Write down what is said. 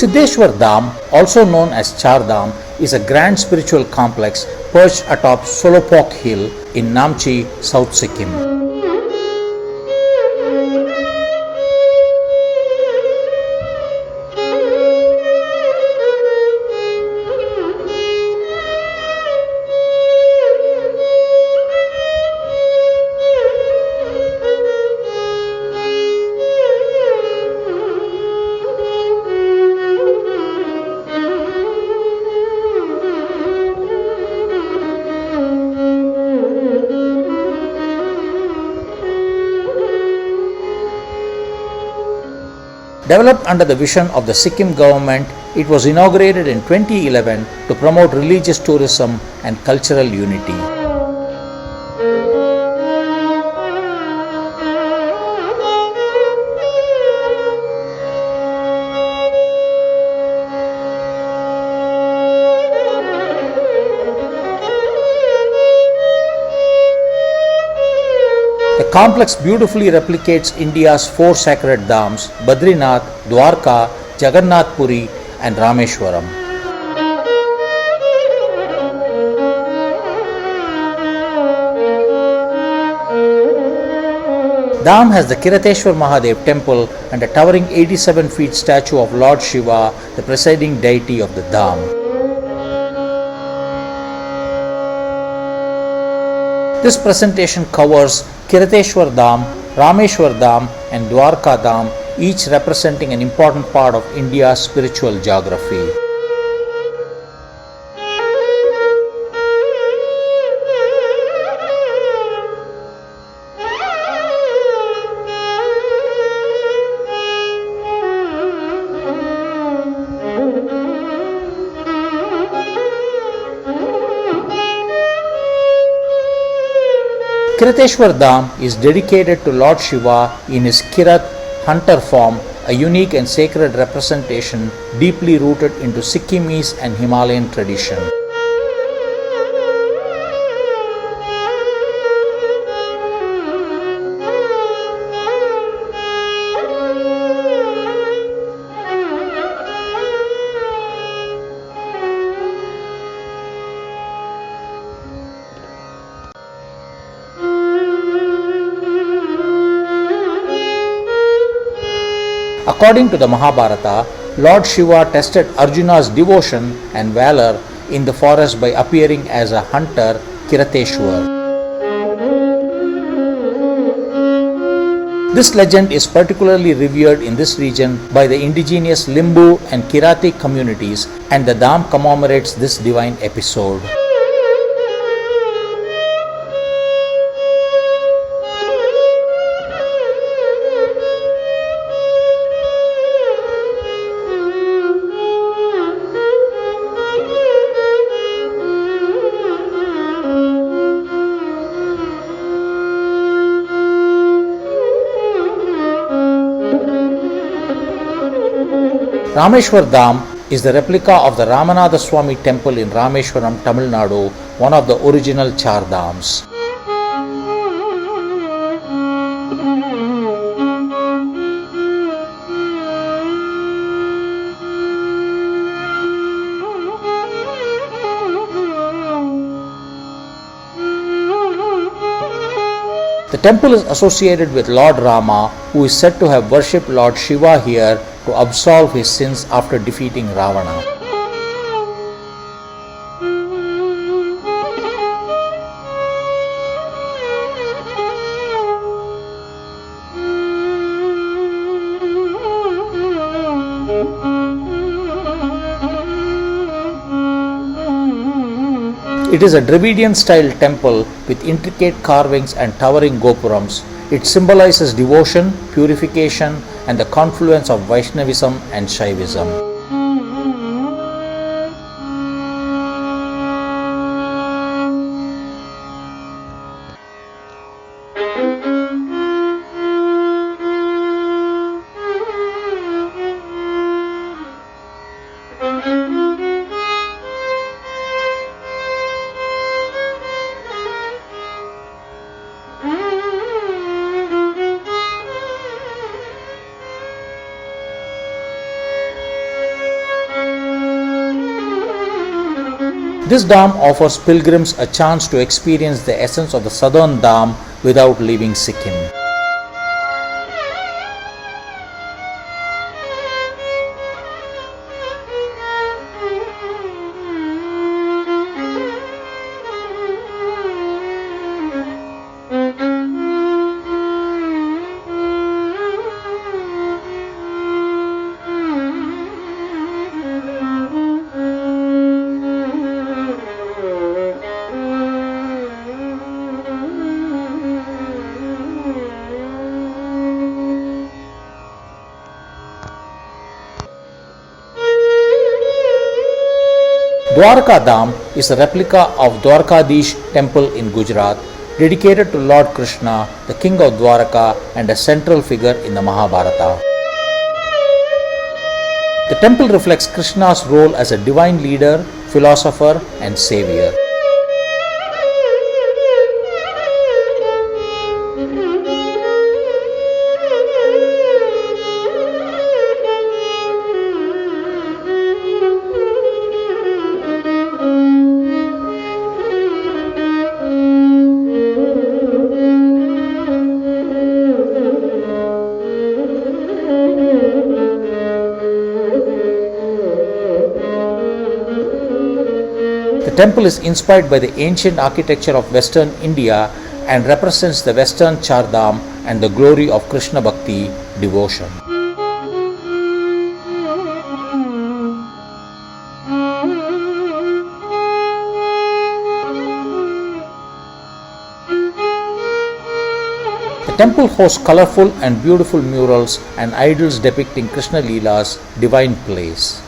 Siddheshwar Dham, also known as Char Dham, is a grand spiritual complex perched atop Solophok Hill in Namchi, South Sikkim. Developed under the vision of the Sikkim Government, it was inaugurated in 2011 to promote religious tourism and cultural unity. The complex beautifully replicates India's four sacred dhams: Badrinath, Dwarka, Jagannath Puri and Rameshwaram. Dham has the Kirateshwar Mahadev temple and a towering 87 feet statue of Lord Shiva, the presiding deity of the Dham. This presentation covers Kirateshwar Dham, Rameshwar Dham and Dwarka Dham, each representing an important part of India's spiritual geography. Kirateshwar Dham is dedicated to Lord Shiva in his Kirat hunter form, a unique and sacred representation deeply rooted into Sikkimese and Himalayan tradition. According to the Mahabharata, Lord Shiva tested Arjuna's devotion and valor in the forest by appearing as a hunter, Kirateshwar. This legend is particularly revered in this region by the indigenous Limbu and Kirati communities, and the Dham commemorates this divine episode. Rameshwar Dham is the replica of the Ramanatha Swami temple in Rameshwaram, Tamil Nadu, one of the original Char Dhams. The temple is associated with Lord Rama, who is said to have worshipped Lord Shiva here to absolve his sins after defeating Ravana. It is a Dravidian style temple with intricate carvings and towering gopurams. It symbolizes devotion, purification, and the confluence of Vaishnavism and Shaivism. This dam offers pilgrims a chance to experience the essence of the southern Dham without leaving Sikkim. Dwarka Dham is a replica of Dwarkadish temple in Gujarat, dedicated to Lord Krishna, the king of Dwarka and a central figure in the Mahabharata. The temple reflects Krishna's role as a divine leader, philosopher and savior. The temple is inspired by the ancient architecture of Western India and represents the Western Char Dham and the glory of Krishna Bhakti devotion. The temple hosts colorful and beautiful murals and idols depicting Krishna Leela's divine plays.